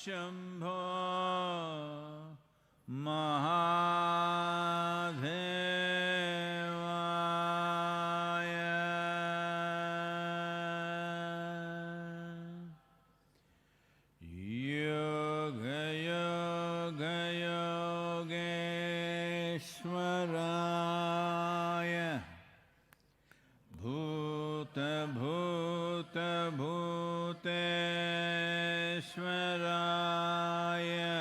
Shambho Mahadevaya. Yoga Yoga Yogeshwaraya. Bhuta Bhuta Bhuteshwaraya.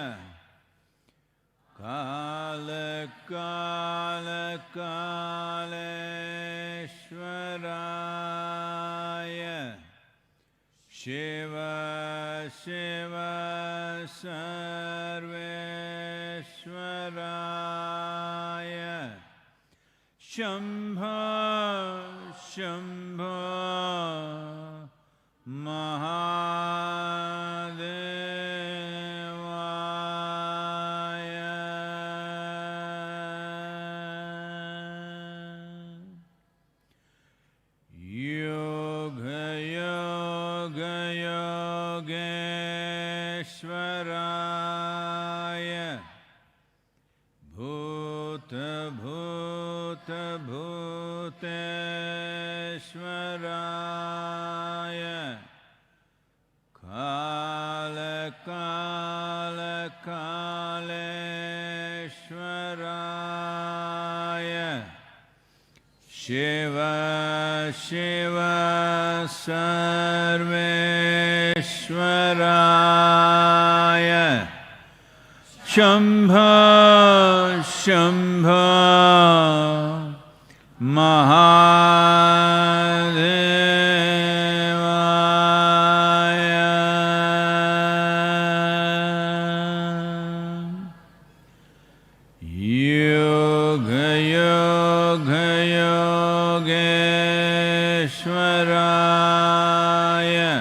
Kala Kala Kaleshwaraya. Shiva Shiva Sarveshwaraya. Shambho Shambho Mahadevaya. Yoga Yoga Yogeshwaraya. Bhuta Bhuta Bhuteshwaraya. Kala Kala Kaleshwaraya. Shiva Shiva Sarveshwaraya. Shambho Shambho Mahadevaya. Yoga Yoga Yogeshwaraya.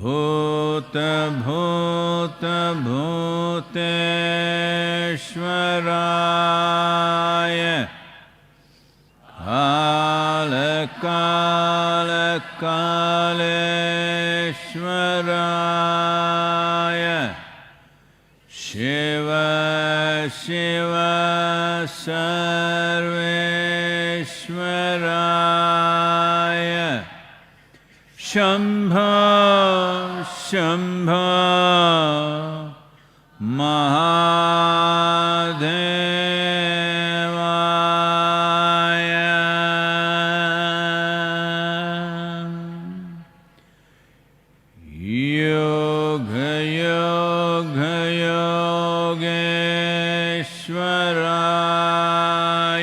Bhuta Bhuta Bhuteshwaraya. Kala Kala Kaleshwaraya. Shiva Shiva Sarveshwaraya. Shambho Shambho Mahadevaya. Yoga Yoga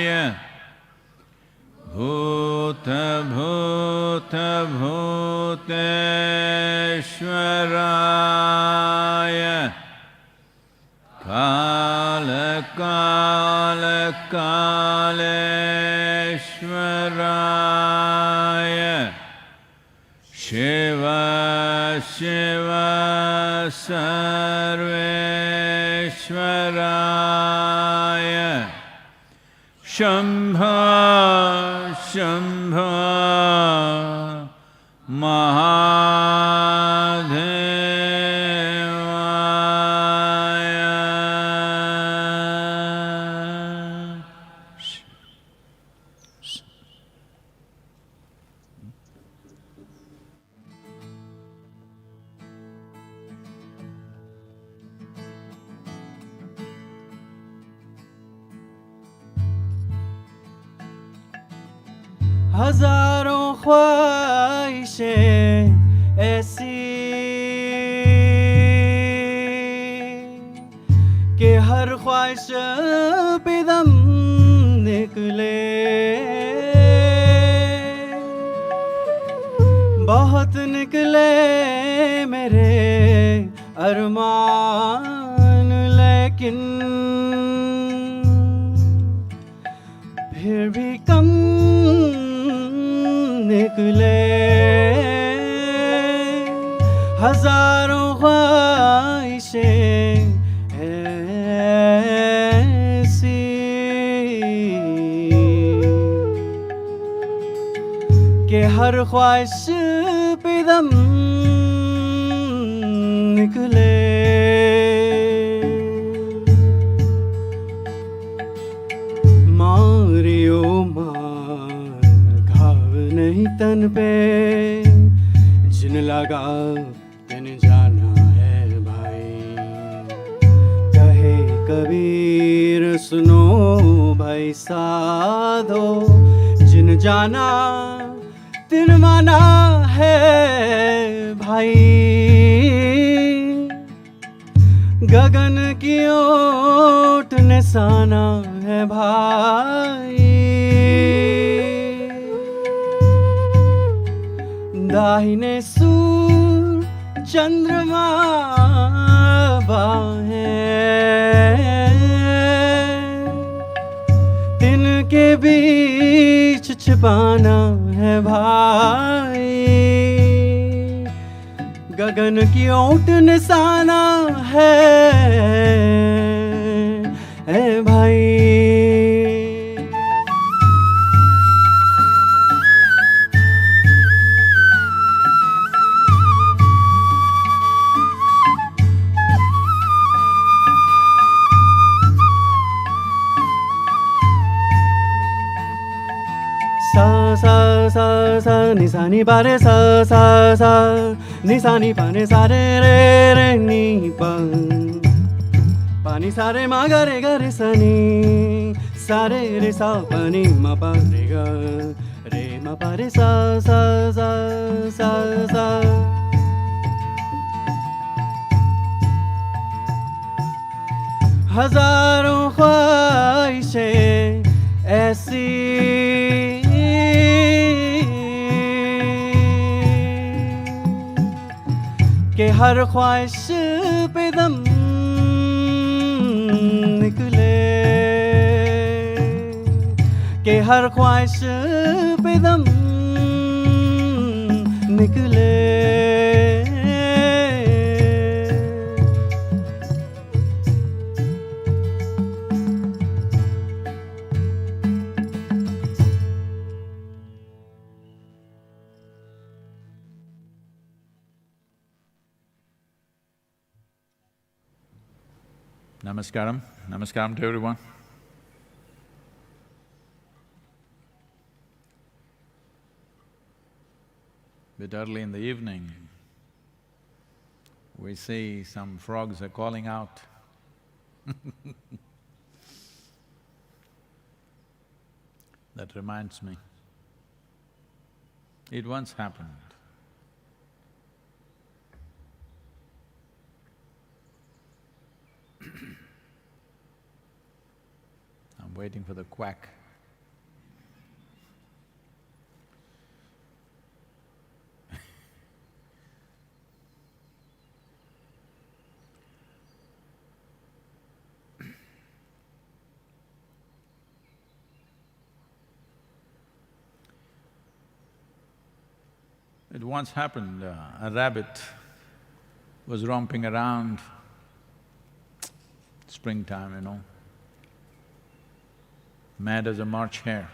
Yogeshwaraya. Bhuta Bhuta Bhuteshwaraya. Kala Kala Kaleshwaraya. Shiva Shiva Sarveshwaraya. Shambho Shambho Mahadevaya. हजारों ख्वाहिशें ऐसी कि हर ख्वाहिश पे दम निकले। बहुत निकले मेरे अरमान, लेकिन फिर भी कम निकले। हजारों ख्वाहिशें ऐसी कि हर ख्वाहिश पे दम निकले। कबीर सुनो भाई साधो, जिन जाना तिन माना है भाई। गगन की ओट निशाना है भाई। दाहिने सूर चंद्रमा बाहें, तिनके बीच छिपाना है भाई। गगन की ओट निशाना है भाई। सा सा सा सा निशानी पारे सा सा सा निशानी पाने सारे रे रे नी पा पानी सारे मा गरे गरे सनी सारे रे सा पानी मा पा रे मा पा रे सा सा सा सा सा। हजारों ख्वाहिशें ऐसी कि हर ख्वाहिश पे दम निकले, कि हर ख्वाहिश पे दम निकले। Namaskaram. Namaskaram to everyone. Bit early in the evening, we see some frogs are calling out. That reminds me, it once happened. I'm waiting for the quack. It once happened, a rabbit was romping around, springtime, you know, mad as a March hare.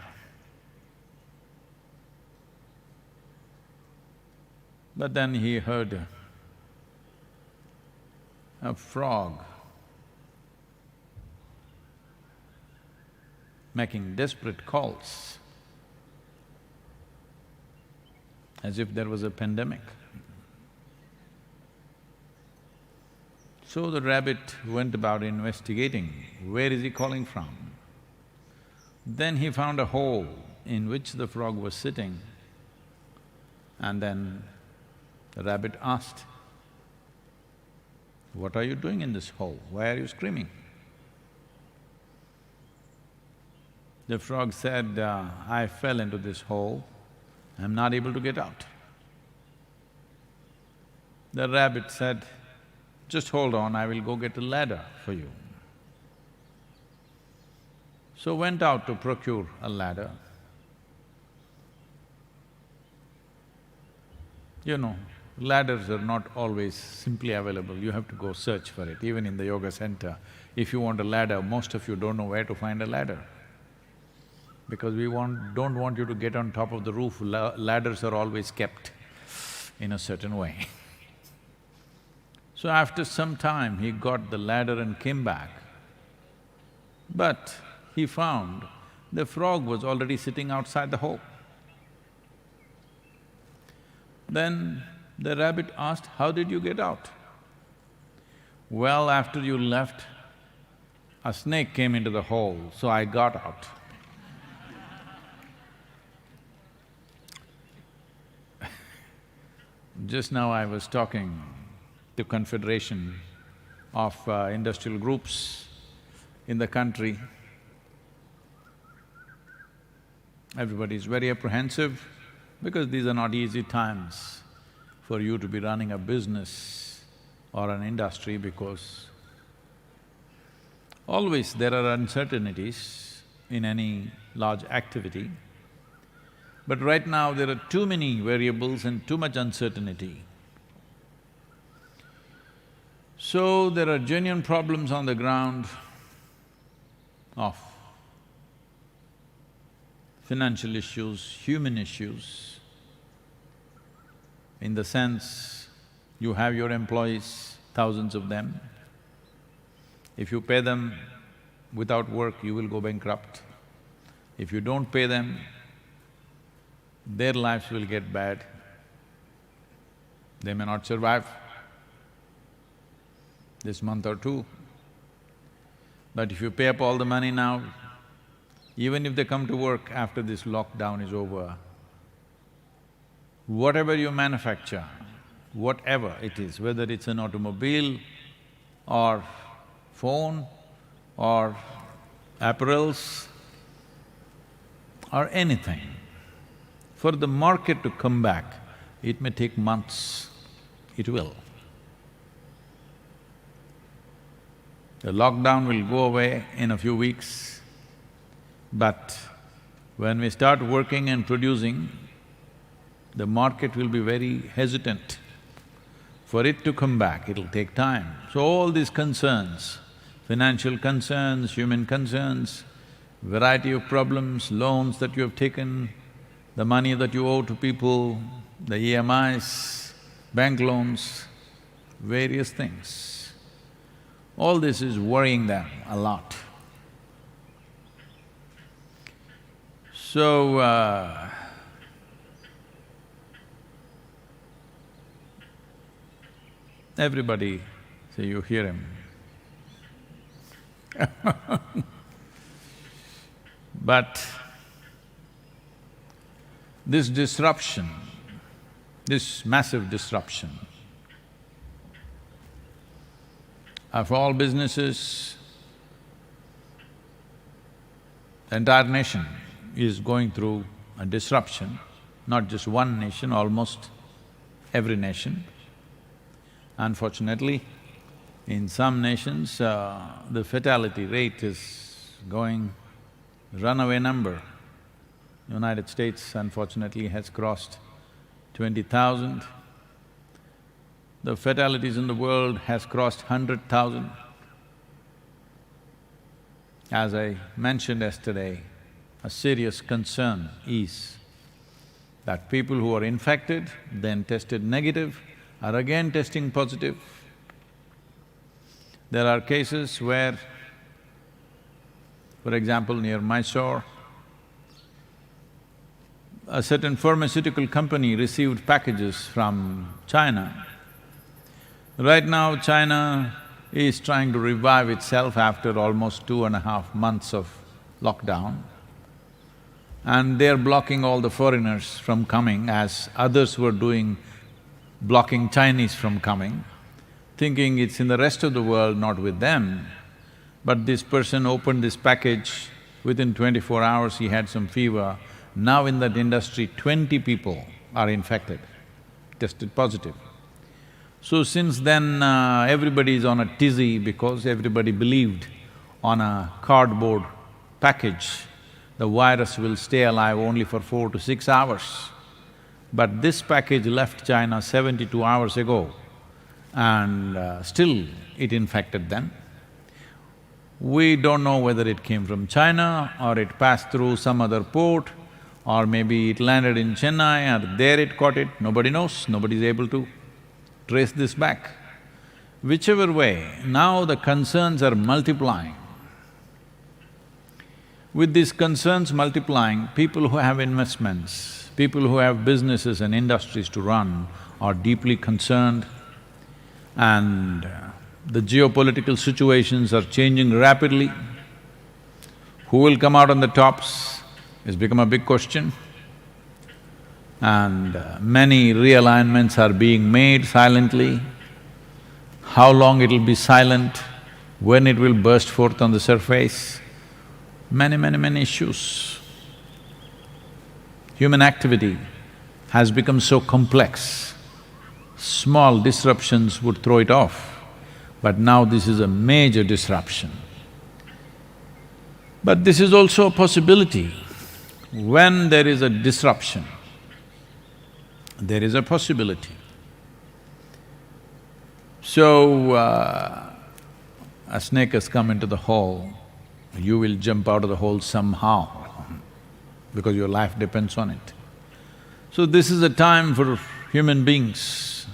But then he heard a frog making desperate calls, as if there was a pandemic. So the rabbit went about investigating, where is he calling from? Then he found a hole in which the frog was sitting, and then the rabbit asked, "What are you doing in this hole? Why are you screaming?" The frog said, "I fell into this hole, I'm not able to get out." The rabbit said, "Just hold on, I will go get a ladder for you." So went out to procure a ladder. You know, ladders are not always simply available, you have to go search for it. Even in the yoga center, if you want a ladder, most of you don't know where to find a ladder. Because we don't want you to get on top of the roof, ladders are always kept in a certain way. So after some time, he got the ladder and came back. But he found the frog was already sitting outside the hole. Then the rabbit asked, "How did you get out?" "Well, after you left, a snake came into the hole, so I got out. Just now I was talking to Confederation of Industrial Groups in the country. Everybody is very apprehensive because these are not easy times for you to be running a business or an industry, because always there are uncertainties in any large activity. But right now there are too many variables and too much uncertainty. So there are genuine problems on the ground of financial issues, human issues, in the sense you have your employees, thousands of them. If you pay them without work, you will go bankrupt. If you don't pay them, their lives will get bad. They may not survive this month or two. But if you pay up all the money now, even if they come to work after this lockdown is over, whatever you manufacture, whatever it is, whether it's an automobile or phone or apparels or anything, for the market to come back, it may take months, it will. The lockdown will go away in a few weeks, but when we start working and producing, the market will be very hesitant. For it to come back, it'll take time. So all these concerns, financial concerns, human concerns, variety of problems, loans that you have taken, the money that you owe to people, the EMIs, bank loans, various things. All this is worrying them a lot. So, everybody, say you hear him. But this disruption, this massive disruption of all businesses, the entire nation is going through a disruption, not just one nation, almost every nation. Unfortunately, in some nations, the fatality rate is going runaway number. United States, unfortunately, has crossed 20,000. The fatalities in the world has crossed 100,000. As I mentioned yesterday, a serious concern is that people who are infected, then tested negative, are again testing positive. There are cases where, for example, near Mysore, a certain pharmaceutical company received packages from China. Right now, China is trying to revive itself after almost 2.5 months of lockdown. And they're blocking all the foreigners from coming, as others were doing, blocking Chinese from coming, thinking it's in the rest of the world, not with them. But this person opened this package, within 24 hours he had some fever. Now in that industry, 20 people are infected, tested positive. So since then, everybody is on a tizzy because everybody believed on a cardboard package, the virus will stay alive only for 4 to 6 hours. But this package left China 72 hours ago and still it infected them. We don't know whether it came from China or it passed through some other port, or maybe it landed in Chennai or there it caught it, nobody knows, nobody is able to trace this back. Whichever way, now the concerns are multiplying. With these concerns multiplying, people who have investments, people who have businesses and industries to run are deeply concerned, and The geopolitical situations are changing rapidly. Who will come out on the tops has become a big question. And many realignments are being made silently. How long it'll be silent, when it will burst forth on the surface, many issues. Human activity has become so complex, small disruptions would throw it off, but now this is a major disruption. But this is also a possibility. When there is a disruption, there is a possibility. So, a snake has come into the hole, you will jump out of the hole somehow because your life depends on it. So this is a time for human beings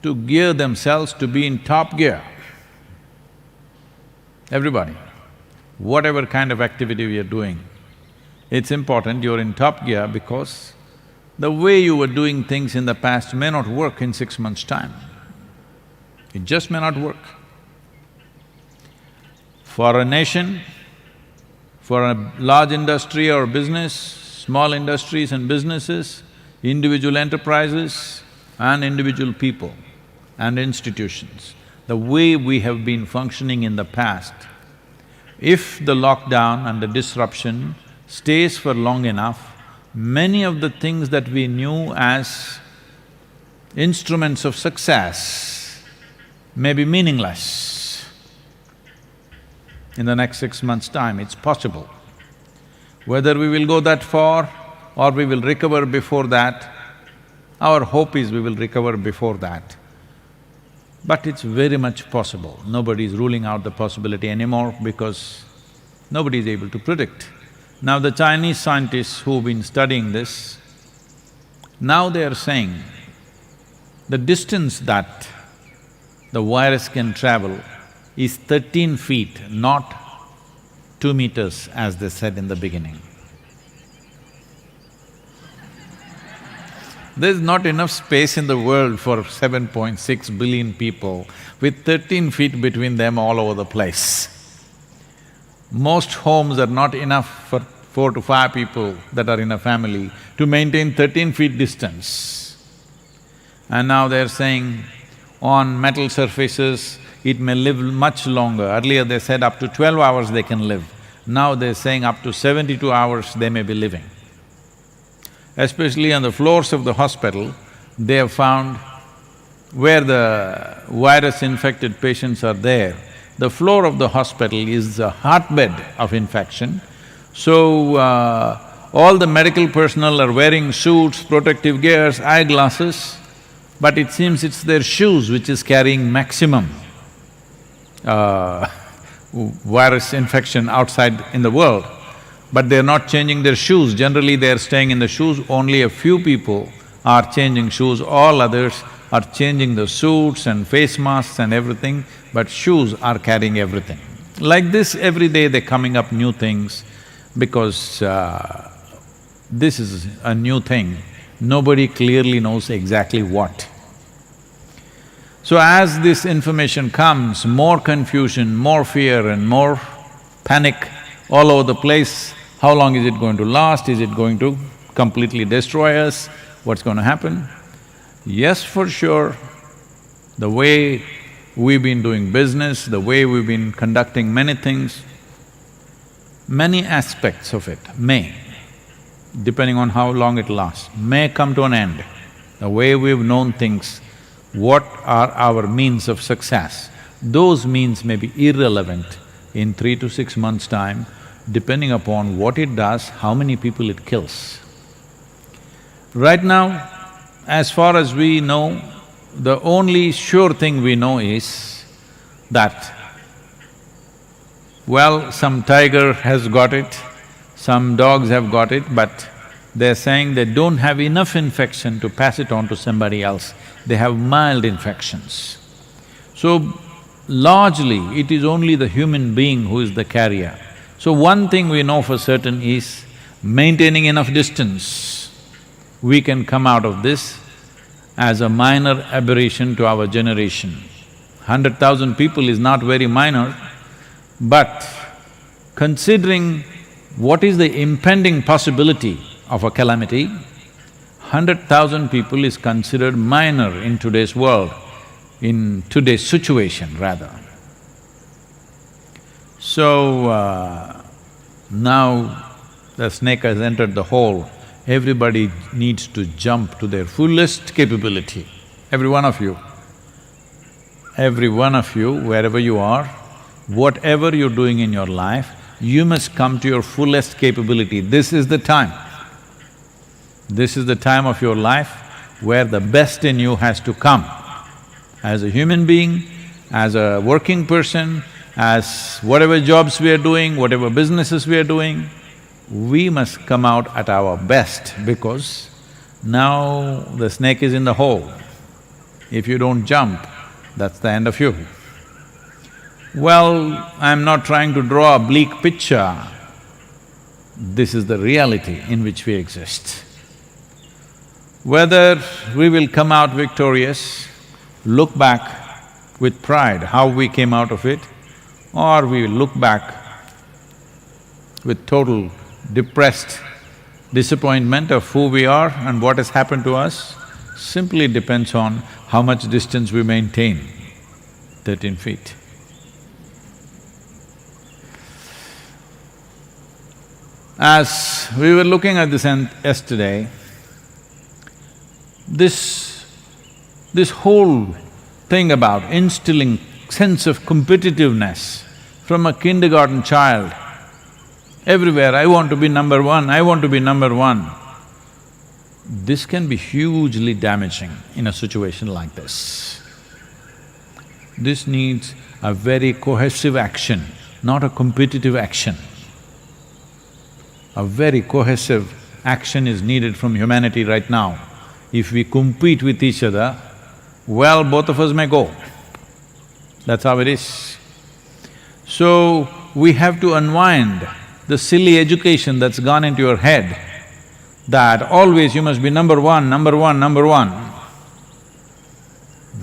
to gear themselves to be in top gear. Everybody, whatever kind of activity we are doing, it's important you're in top gear because the way you were doing things in the past may not work in 6 months' time. It just may not work. For a nation, for a large industry or business, small industries and businesses, individual enterprises and individual people and institutions, the way we have been functioning in the past, if the lockdown and the disruption stays for long enough, many of the things that we knew as instruments of success may be meaningless. In the next 6 months' time, it's possible. Whether we will go that far or we will recover before that, our hope is we will recover before that. But it's very much possible. Nobody is ruling out the possibility anymore because nobody is able to predict. Now the Chinese scientists who've been studying this, now they are saying the distance that the virus can travel is 13 feet, not 2 meters as they said in the beginning. There's not enough space in the world for 7.6 billion people with 13 feet between them all over the place. Most homes are not enough for 4 to 5 people that are in a family to maintain 13 feet distance. And now they're saying on metal surfaces, it may live much longer. Earlier they said up to 12 hours they can live. Now they're saying up to 72 hours they may be living. Especially on the floors of the hospital, they have found where the virus-infected patients are there, the floor of the hospital is a hotbed of infection. So, all the medical personnel are wearing suits, protective gears, eyeglasses, but it seems it's their shoes which is carrying maximum virus infection outside in the world. But they're not changing their shoes, generally they're staying in the shoes, only a few people are changing shoes, all others are changing the suits and face masks and everything, but shoes are carrying everything. Like this, every day they're coming up new things because this is a new thing, nobody clearly knows exactly what. So as this information comes, more confusion, more fear and more panic all over the place. How long is it going to last? Is it going to completely destroy us? What's going to happen? Yes, for sure, the way we've been doing business, the way we've been conducting many things, many aspects of it may, depending on how long it lasts, may come to an end. The way we've known things, what are our means of success, those means may be irrelevant in 3 to 6 months' time, depending upon what it does, how many people it kills. Right now, as far as we know, the only sure thing we know is that, well, some tiger has got it, some dogs have got it, but they're saying they don't have enough infection to pass it on to somebody else, they have mild infections. So, largely, it is only the human being who is the carrier. So one thing we know for certain is, maintaining enough distance, we can come out of this as a minor aberration to our generation. 100,000 people is not very minor, but considering what is the impending possibility of a calamity, 100,000 people is considered minor in today's world, in today's situation rather. So, now the snake has entered the hole, everybody needs to jump to their fullest capability. Every one of you, wherever you are, whatever you're doing in your life, you must come to your fullest capability. This is the time. This is the time of your life where the best in you has to come. As a human being, as a working person, as whatever jobs we are doing, whatever businesses we are doing, we must come out at our best because now the snake is in the hole. If you don't jump, that's the end of you. Well, I'm not trying to draw a bleak picture. This is the reality in which we exist. Whether we will come out victorious, look back with pride how we came out of it, or we will look back with total depressed disappointment of who we are and what has happened to us, simply depends on how much distance we maintain, 13 feet. As we were looking at this yesterday, this whole thing about instilling sense of competitiveness from a kindergarten child, everywhere, I want to be number one, I want to be number one. This can be hugely damaging in a situation like this. This needs a very cohesive action, not a competitive action. A very cohesive action is needed from humanity right now. If we compete with each other, well, both of us may go. That's how it is. So, we have to unwind the silly education that's gone into your head that always you must be number one, number one, number one.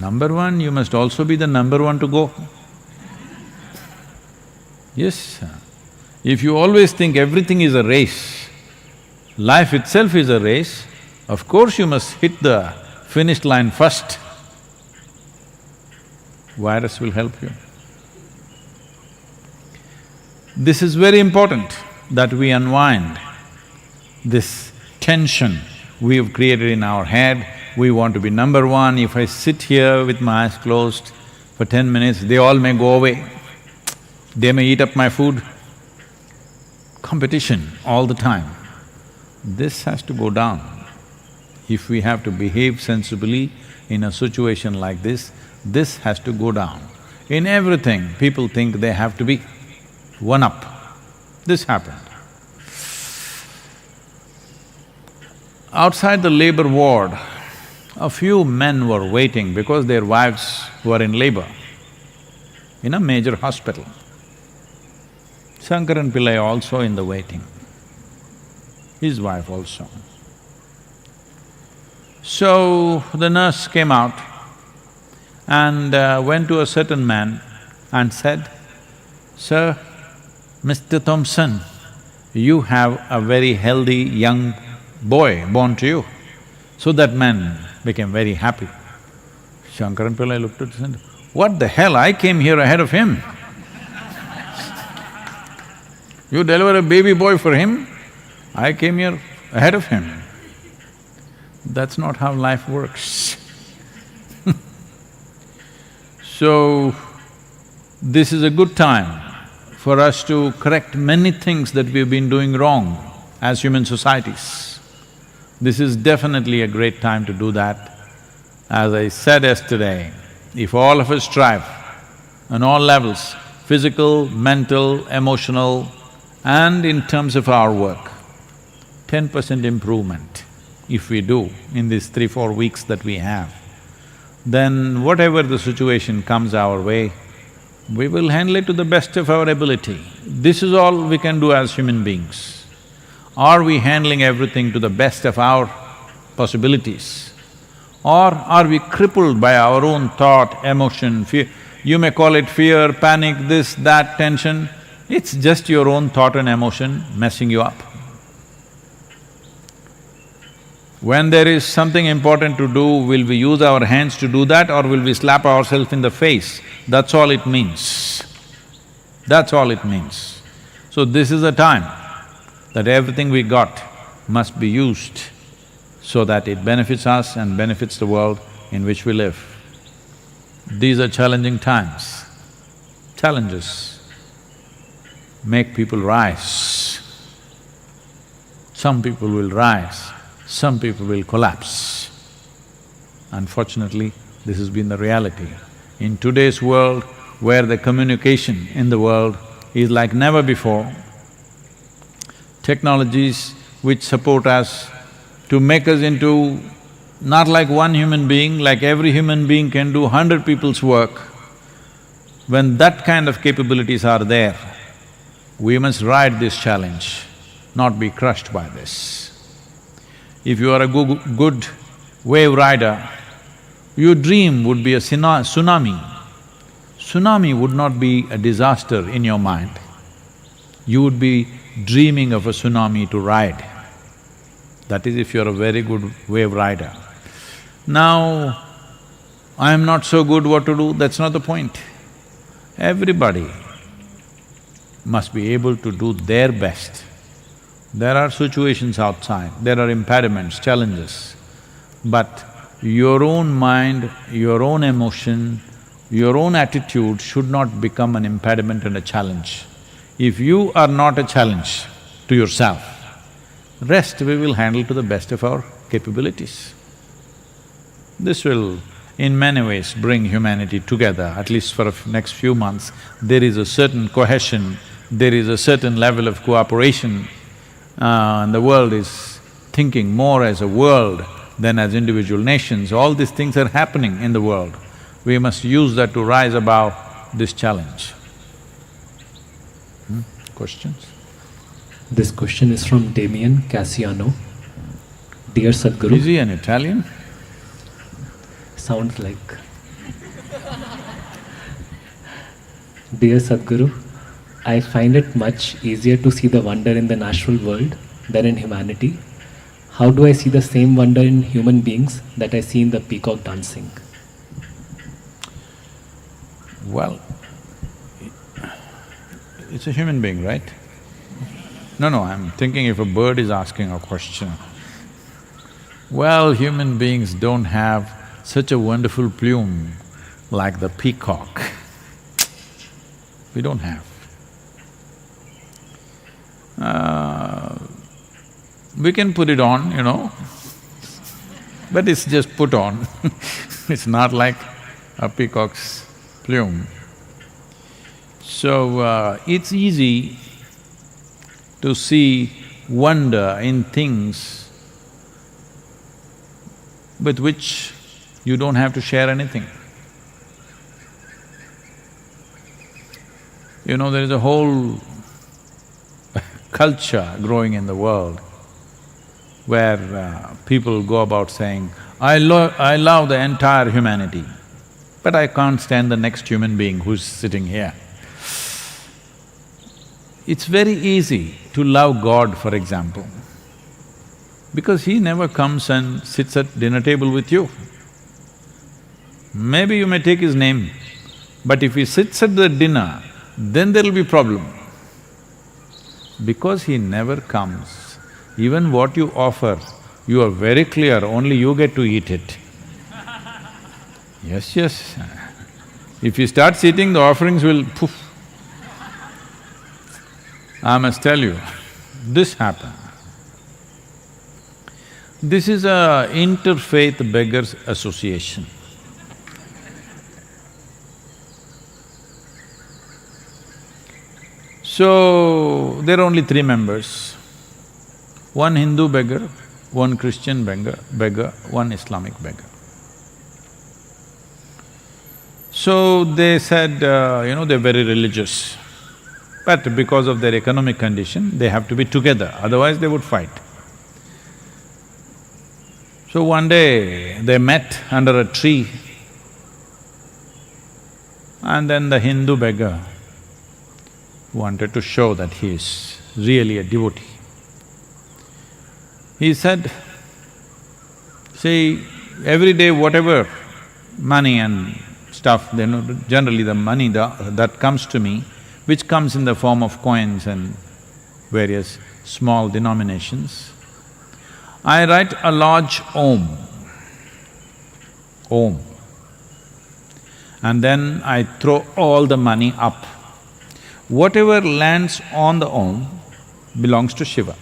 Number one, you must also be the number one to go. Yes, if you always think everything is a race, life itself is a race, of course you must hit the finish line first. Virus will help you. This is very important that we unwind this tension we have created in our head. We want to be number one. If I sit here with my eyes closed for 10 minutes, they all may go away. They may eat up my food. Competition all the time. This has to go down. If we have to behave sensibly in a situation like this has to go down. In everything, people think they have to be one up. This happened. Outside the labor ward, a few men were waiting because their wives were in labor in a major hospital. Shankaran Pillai also in the waiting, his wife also. So, the nurse came out and went to a certain man and said, "Sir, Mr. Thompson, you have a very healthy young boy born to you." So that man became very happy. Shankaran Pillai looked at him and said, "What the hell, I came here ahead of him. You deliver a baby boy for him, I came here ahead of him." That's not how life works. So, this is a good time for us to correct many things that we've been doing wrong as human societies. This is definitely a great time to do that. As I said yesterday, if all of us strive on all levels, physical, mental, emotional, and in terms of our work, 10% improvement if we do in these 3-4 weeks that we have, then whatever the situation comes our way, we will handle it to the best of our ability. This is all we can do as human beings. Are we handling everything to the best of our possibilities? Or are we crippled by our own thought, emotion, fear? You may call it fear, panic, this, that, tension. It's just your own thought and emotion messing you up. When there is something important to do, will we use our hands to do that or will we slap ourselves in the face? That's all it means. That's all it means. So this is a time that everything we got must be used so that it benefits us and benefits the world in which we live. These are challenging times. Challenges make people rise. Some people will rise, some people will collapse. Unfortunately, this has been the reality. In today's world, where the communication in the world is like never before, technologies which support us to make us into not like one human being, like every human being can do 100 people's work. When that kind of capabilities are there, we must ride this challenge, not be crushed by this. If you are a good wave rider, your dream would be a tsunami. Tsunami would not be a disaster in your mind. You would be dreaming of a tsunami to ride. That is if you're a very good wave rider. Now, I am not so good what to do, that's not the point. Everybody must be able to do their best. There are situations outside, there are impediments, challenges, but your own mind, your own emotion, your own attitude should not become an impediment and a challenge. If you are not a challenge to yourself, rest we will handle to the best of our capabilities. This will, in many ways, bring humanity together, at least for the next few months. There is a certain cohesion, there is a certain level of cooperation, and the world is thinking more as a world than as individual nations. All these things are happening in the world. We must use that to rise above this challenge. Questions? This question is from Damien Cassiano. Dear Sadhguru… Is he an Italian? Sounds like… Dear Sadhguru, I find it much easier to see the wonder in the natural world than in humanity. How do I see the same wonder in human beings that I see in the peacock dancing? Well, it's a human being, right? No, I'm thinking if a bird is asking a question. Well, human beings don't have such a wonderful plume like the peacock. We don't have. We can put it on, you know, but it's just put on it's not like a peacock's plume. So, it's easy to see wonder in things with which you don't have to share anything. You know, there is a whole culture growing in the world where people go about saying, I love the entire humanity, but I can't stand the next human being who's sitting here. It's very easy to love God, for example, because He never comes and sits at dinner table with you. Maybe you may take His name, but if He sits at the dinner, then there'll be problem. Because He never comes, even what you offer, you are very clear, only you get to eat it. Yes. If you start eating, the offerings will poof. I must tell you, this happened. This is a interfaith beggars association. So, there are only 3 members, one Hindu beggar, one Christian beggar, one Islamic beggar. So they said, they're very religious, but because of their economic condition, they have to be together, otherwise they would fight. So one day, they met under a tree And then the Hindu beggar wanted to show that he is really a devotee. He said, see, every day whatever money and stuff, generally the money that comes to me, which comes in the form of coins and various small denominations, I write a large Om, Om, and then I throw all the money up. Whatever lands on the Om belongs to Shiva,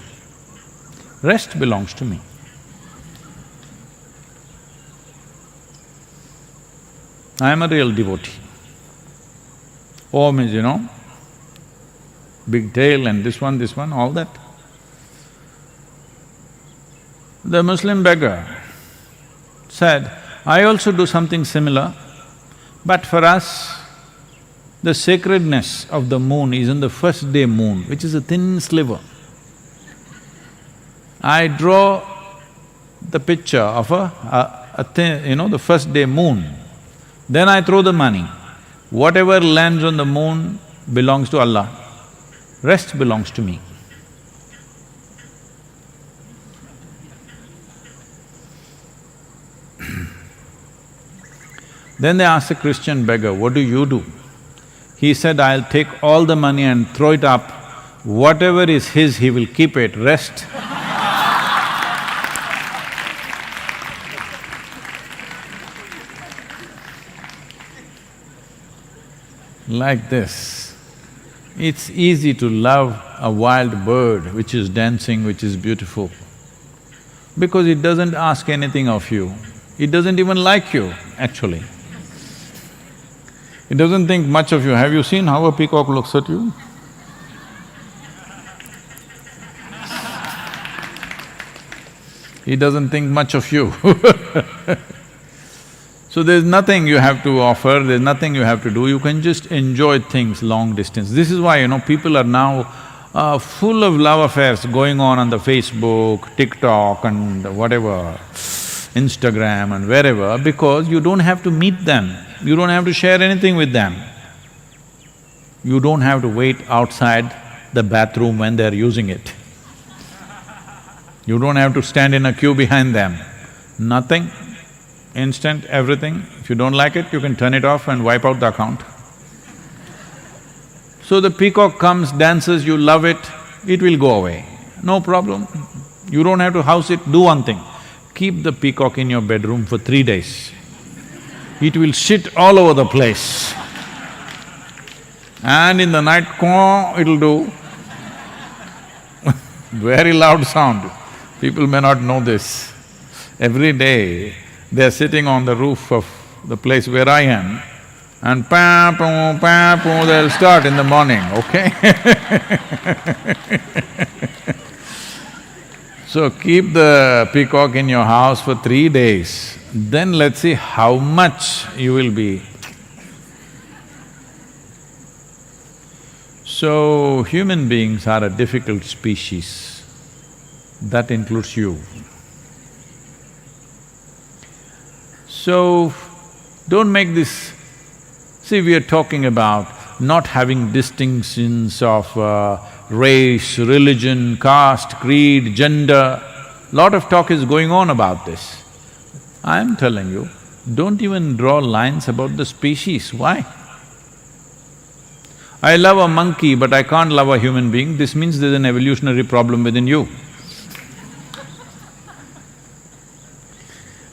rest belongs to me. I am a real devotee. Om is, big tail and this one, all that. The Muslim beggar said, I also do something similar, but for us, the sacredness of the moon is on the first day moon, which is a thin sliver. I draw the picture of a thin, the first day moon, then I throw the money. Whatever lands on the moon belongs to Allah, rest belongs to me. Then they asked a Christian beggar, what do you do? He said, I'll take all the money and throw it up. Whatever is his, he will keep it, rest. Like this. It's easy to love a wild bird which is dancing, which is beautiful, because it doesn't ask anything of you. It doesn't even like you, actually. It doesn't think much of you. Have you seen how a peacock looks at you? He doesn't think much of you So there's nothing you have to offer, there's nothing you have to do, you can just enjoy things long distance. This is why, people are now full of love affairs going on the Facebook, TikTok and whatever, Instagram and wherever, because you don't have to meet them, you don't have to share anything with them. You don't have to wait outside the bathroom when they're using it. You don't have to stand in a queue behind them. Nothing, instant, everything. If you don't like it, you can turn it off and wipe out the account. So the peacock comes, dances, you love it, it will go away, no problem. You don't have to house it, do one thing, keep the peacock in your bedroom for 3 days. It will shit all over the place. And in the night, caw, it'll do very loud sound. People may not know this. Every day, they're sitting on the roof of the place where I am, and pa-poo, they'll start in the morning, okay? So keep the peacock in your house for 3 days, then let's see how much you will be. So, human beings are a difficult species, that includes you. So, don't make this… See, we are talking about not having distinctions of race, religion, caste, creed, gender. Lot of talk is going on about this. I am telling you, don't even draw lines about the species. Why? I love a monkey but I can't love a human being, this means there's an evolutionary problem within you.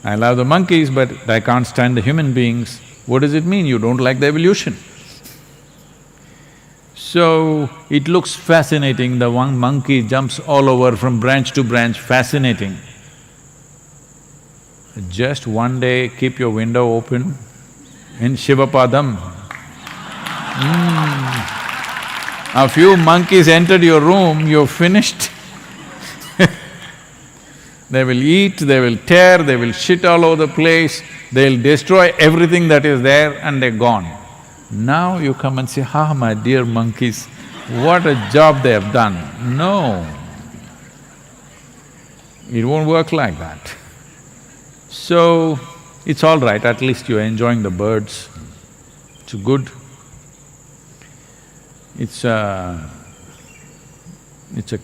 I love the monkeys but I can't stand the human beings. What does it mean? You don't like the evolution. So, it looks fascinating, the one monkey jumps all over from branch to branch, fascinating. Just one day, keep your window open in Shivapadam. A few monkeys entered your room, you're finished. They will eat, they will tear, they will shit all over the place, they'll destroy everything that is there and they're gone. Now you come and say, ah, my dear monkeys, what a job they have done. No, it won't work like that. So, it's all right, at least you're enjoying the birds, it's good. It's a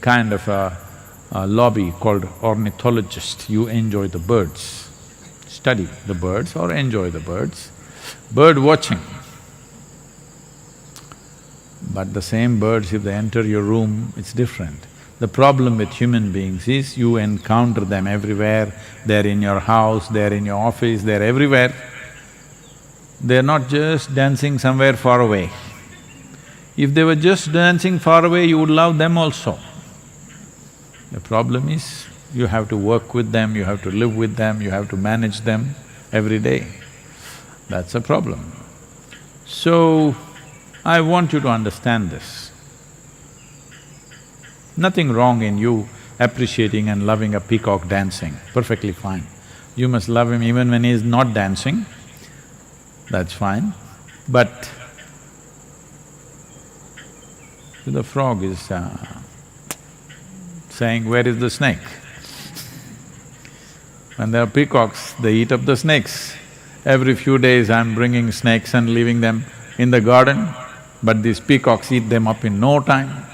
kind of a lobby called ornithologist. You enjoy the birds, study the birds or enjoy the birds. Bird watching. But the same birds, if they enter your room, it's different. The problem with human beings is you encounter them everywhere, they're in your house, they're in your office, they're everywhere. They're not just dancing somewhere far away. If they were just dancing far away, you would love them also. The problem is, you have to work with them, you have to live with them, you have to manage them every day. That's a problem. So, I want you to understand this. Nothing wrong in you appreciating and loving a peacock dancing, perfectly fine. You must love him even when he is not dancing, that's fine. But the frog is saying, where is the snake? When there are peacocks, they eat up the snakes. Every few days I'm bringing snakes and leaving them in the garden, but these peacocks eat them up in no time.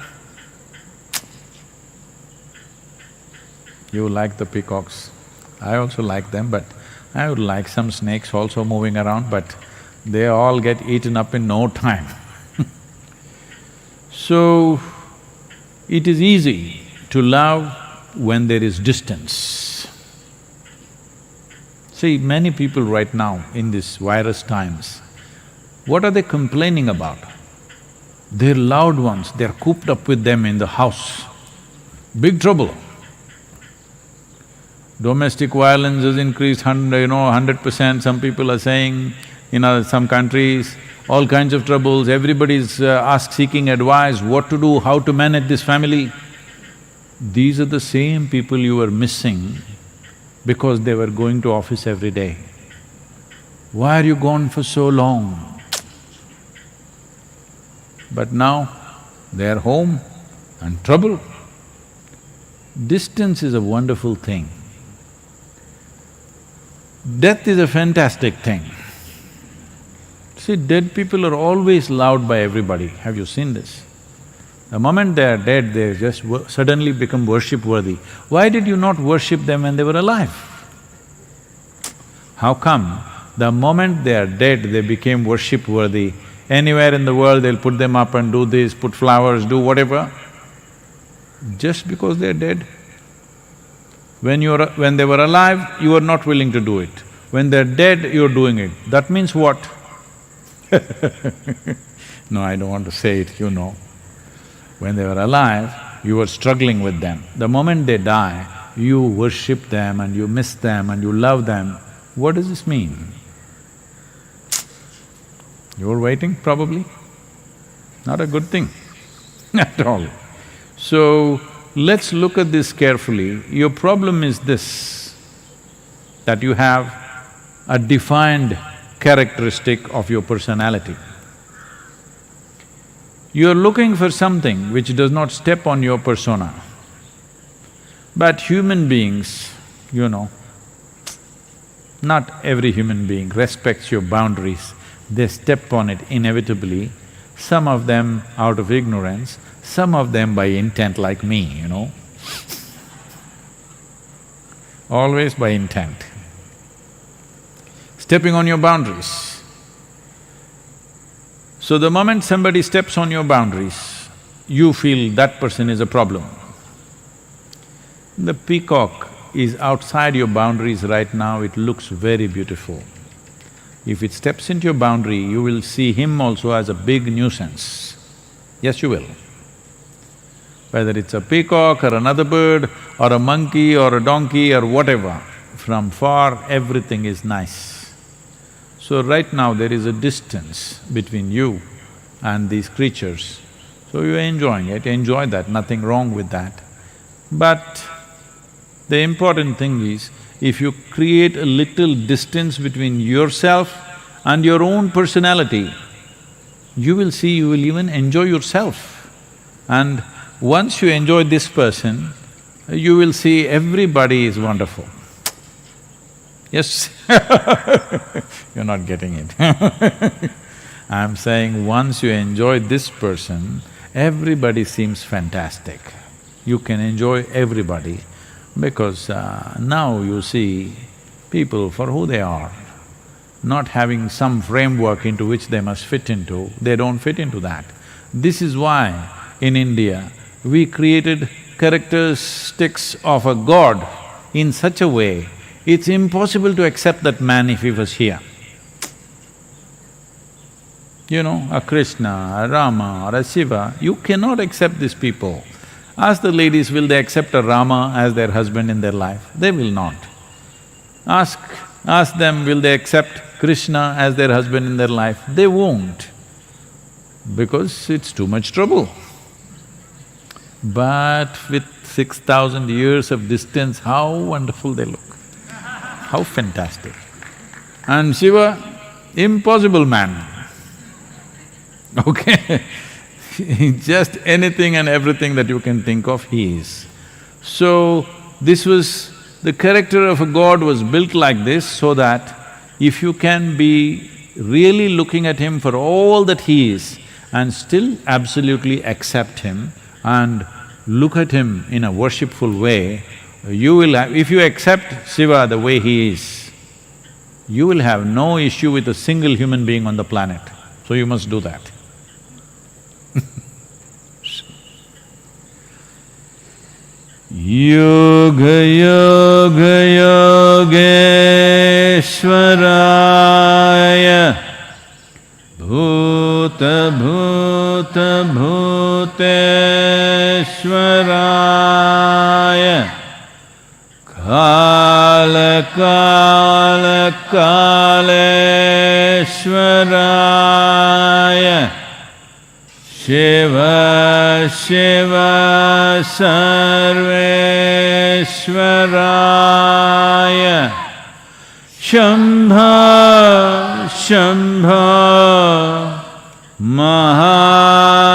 You like the peacocks, I also like them, but I would like some snakes also moving around, but they all get eaten up in no time. So, it is easy to love when there is distance. See, many people right now in these virus times, what are they complaining about? Their loved ones, they're cooped up with them in the house. Big trouble. Domestic violence has increased 100%, some people are saying, in some countries, all kinds of troubles, everybody's seeking advice, what to do, how to manage this family. These are the same people you were missing because they were going to office every day. Why are you gone for so long? But now, they're home and trouble. Distance is a wonderful thing. Death is a fantastic thing. See, dead people are always loved by everybody, have you seen this? The moment they are dead, they just suddenly become worship-worthy. Why did you not worship them when they were alive? How come the moment they are dead, they became worship-worthy? Anywhere in the world, they'll put them up and do this, put flowers, do whatever. Just because they're dead. When they were alive, you were not willing to do it. When they're dead, you're doing it. That means what? No, I don't want to say it, you know. When they were alive, you were struggling with them. The moment they die, you worship them and you miss them and you love them. What does this mean? You're waiting, probably? Not a good thing at all. So, let's look at this carefully. Your problem is this, that you have a defined characteristic of your personality. You're looking for something which does not step on your persona. But human beings, not every human being respects your boundaries. They step on it inevitably, some of them out of ignorance, some of them by intent like me, always by intent. Stepping on your boundaries. So the moment somebody steps on your boundaries, you feel that person is a problem. The peacock is outside your boundaries right now, it looks very beautiful. If it steps into your boundary, you will see him also as a big nuisance. Yes, you will. Whether it's a peacock or another bird or a monkey or a donkey or whatever, from far everything is nice. So right now there is a distance between you and these creatures. So you're enjoying it, enjoy that, nothing wrong with that. But the important thing is, if you create a little distance between yourself and your own personality, you will see you will even enjoy yourself. And once you enjoy this person, you will see everybody is wonderful. Yes? You're not getting it. I'm saying once you enjoy this person everybody seems fantastic. You can enjoy everybody because now you see people for who they are, not having some framework into which they must fit into, they don't fit into that. This is why in India, we created characteristics of a god in such a way, it's impossible to accept that man if he was here. You know, a Krishna, a Rama or a Shiva, you cannot accept these people. Ask the ladies, will they accept a Rama as their husband in their life? They will not. Ask them, will they accept Krishna as their husband in their life? They won't, because it's too much trouble. But with 6,000 years of distance, how wonderful they look, how fantastic. And Shiva, impossible man, okay? Just anything and everything that you can think of, he is. So, this was… the character of a god was built like this so that if you can be really looking at him for all that he is and still absolutely accept him and look at him in a worshipful way, you will have… if you accept Shiva the way he is, you will have no issue with a single human being on the planet. So you must do that. Yoga Yoga Yogeshwaraya Bhuta Bhuta Bhuteshwaraya Kala Kala Kaleshwaraya Shiva Shiva Sarveshwaraya Shambha Shambha Maha